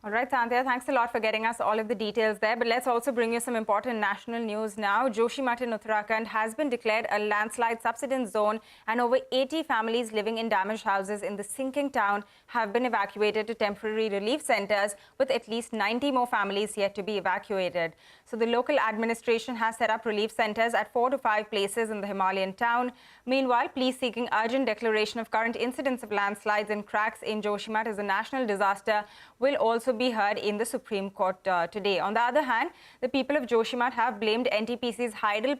All right, Sandhya, thanks a lot for getting us all of the details there. But let's also bring you some important national news now. Joshimath in Uttarakhand has been declared a landslide subsidence zone, and over 80 families living in damaged houses in the sinking town have been evacuated to temporary relief centers, with at least 90 more families yet to be evacuated. So the local administration has set up relief centers at 4 to 5 places in the Himalayan town. Meanwhile, police seeking urgent declaration of current incidents of landslides and cracks in Joshimath as a national disaster will also be heard in the Supreme Court today. On the other hand, the people of Joshimath have blamed NTPC's Heidel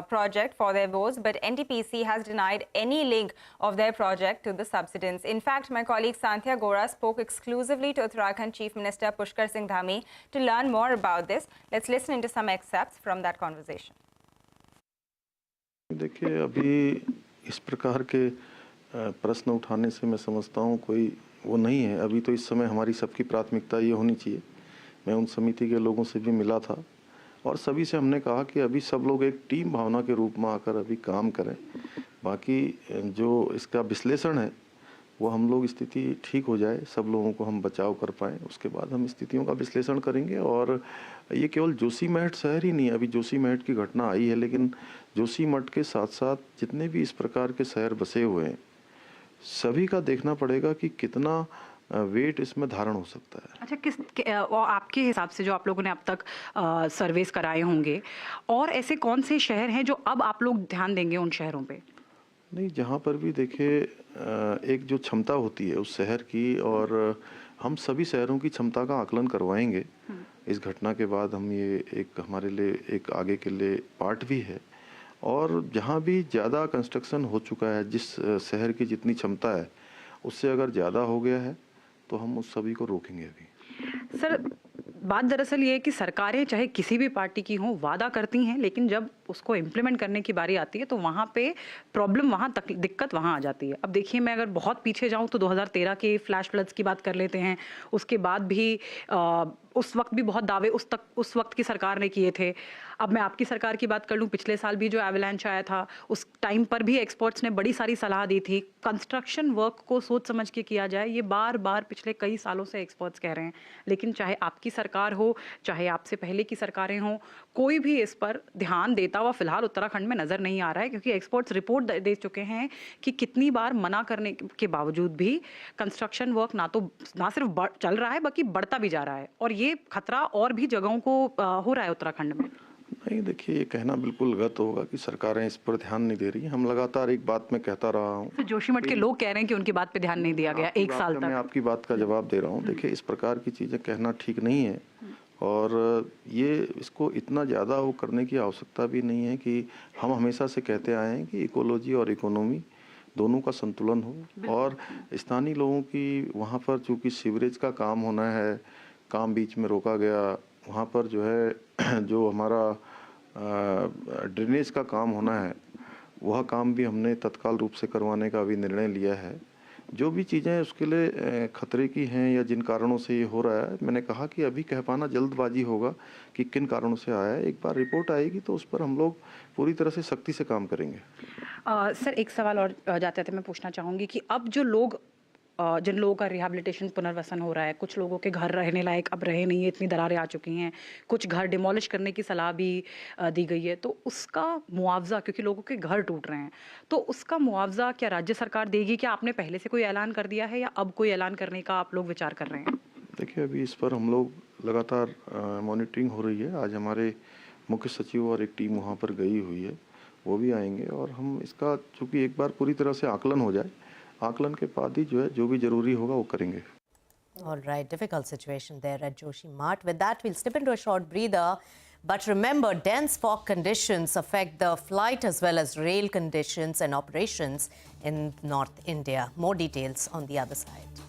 project for their woes, but NTPC has denied any link of their project to the subsidence. In fact, my colleague Sandhya Gora spoke exclusively to Uttarakhand Chief Minister Pushkar Singh Dhami to learn more about this. Let's listen into some excerpts from that conversation. देखिए, अभी इस प्रकार के प्रश्न उठाने से मैं समझता हूँ कोई वो नहीं है। अभी तो इस समय हमारी सबकी प्राथमिकता ये होनी चाहिए। मैं उन समिति के लोगों से भी मिला था और सभी से हमने कहा कि अभी सब लोग एक टीम भावना के रूप में आकर अभी काम करें। बाकी जो इसका विश्लेषण है वो हम लोग स्थिति ठीक हो जाए, सब लोगों को हम बचाव कर पाएँ, उसके बाद हम स्थितियों का विश्लेषण करेंगे। और ये केवल जोशीमठ शहर ही नहीं, अभी जोशीमठ की घटना आई है, लेकिन जोशीमठ के साथ साथ जितने भी इस प्रकार के शहर बसे हुए हैं सभी का देखना पड़ेगा कि कितना वेट इसमें धारण हो सकता है। अच्छा, और आपके हिसाब से जो आप लोगों ने अब तक सर्वेस कराए होंगे, और ऐसे कौन से शहर हैं जो अब आप लोग ध्यान देंगे उन शहरों पे? नहीं, जहाँ पर भी देखिए एक जो क्षमता होती है उस शहर की, और हम सभी शहरों की क्षमता का आकलन करवाएंगे। इस घटना के बाद हम ये एक हमारे लिए एक आगे के लिए पार्ट भी है। और जहाँ भी ज़्यादा कंस्ट्रक्शन हो चुका है, जिस शहर की जितनी क्षमता है उससे अगर ज़्यादा हो गया है तो हम उस सभी को रोकेंगे अभी। सर, बात दरअसल ये है कि सरकारें चाहे किसी भी पार्टी की हों वादा करती हैं, लेकिन जब उसको इम्प्लीमेंट करने की बारी आती है तो वहाँ पे प्रॉब्लम, वहाँ तक दिक्कत वहाँ आ जाती है। अब देखिए, मैं अगर बहुत पीछे जाऊँ तो 2013 के फ्लैश फ्लड्स की बात कर लेते हैं। उसके बाद भी उस वक्त भी बहुत दावे उस वक्त की सरकार ने किए थे। अब मैं आपकी सरकार की बात कर लूँ, पिछले साल भी जो एवलांच आया था उस टाइम पर भी एक्सपर्ट्स ने बड़ी सारी सलाह दी थी। कंस्ट्रक्शन वर्क को सोच समझ के किया जाए, ये बार बार पिछले कई सालों से एक्सपर्ट्स कह रहे हैं। लेकिन चाहे आपकी सरकार हो, चाहे आपसे पहले की सरकारें हों, कोई भी इस पर ध्यान देता हुआ फिलहाल उत्तराखंड में नज़र नहीं आ रहा है, क्योंकि एक्सपर्ट्स रिपोर्ट दे चुके हैं कि कितनी बार मना करने के बावजूद भी कंस्ट्रक्शन वर्क ना सिर्फ चल रहा है बल्कि बढ़ता भी जा रहा है, और ये खतरा और भी जगहों को हो रहा है उत्तराखंड में। नहीं, देखिए, ये कहना बिल्कुल गलत होगा कि सरकारें इस पर ध्यान नहीं दे रही। हम लगातार एक बात मैं कहता रहा हूँ। तो जोशीमठ के लोग कह रहे हैं कि उनकी बात पे ध्यान नहीं दिया गया एक साल तक। मैं आपकी बात का जवाब दे रहा हूँ। देखिए, इस प्रकार की चीज़ें कहना ठीक नहीं है, और ये इसको इतना ज़्यादा वो करने की आवश्यकता भी नहीं है कि हम हमेशा से कहते आए हैं कि इकोलॉजी और इकोनॉमी दोनों का संतुलन हो। और स्थानीय लोगों की वहाँ पर चूँकि सीवरेज का काम होना है, काम बीच में रोका गया, वहाँ पर जो है जो हमारा ड्रेनेज का काम होना है वह काम भी हमने तत्काल रूप से करवाने का अभी निर्णय लिया है। जो भी चीज़ें उसके लिए खतरे की हैं या जिन कारणों से ये हो रहा है, मैंने कहा कि अभी कह पाना जल्दबाजी होगा कि किन कारणों से आया है। एक बार रिपोर्ट आएगी तो उस पर हम लोग पूरी तरह से सख्ती से काम करेंगे। सर, एक सवाल और जाते थे मैं पूछना चाहूँगी कि अब जो लोग जिन लोगों का रिहैबिलिटेशन पुनर्वसन हो रहा है, कुछ लोगों के घर रहने लायक अब रहे नहीं है, इतनी दरारें आ चुकी हैं, कुछ घर डिमोलिश करने की सलाह भी दी गई है, तो उसका मुआवजा, क्योंकि लोगों के घर टूट रहे हैं, तो उसका मुआवजा क्या राज्य सरकार देगी? क्या आपने पहले से कोई ऐलान कर दिया है या अब कोई ऐलान करने का आप लोग विचार कर रहे हैं? देखिए, अभी इस पर हम लोग लगातार मॉनिटरिंग हो रही है। आज हमारे मुख्य सचिव और एक टीम वहाँ पर गई हुई है, वो भी आएंगे, और हम इसका चूँकि एक बार पूरी तरह से आकलन हो जाए, आकलन के बाद ही जो है जो भी जरूरी होगा वो करेंगे। All right, difficult situation there at Joshimath. With that, we'll step into a short breather. But remember, dense fog conditions affect the flight as well as rail conditions and operations in North India. More details on the other side.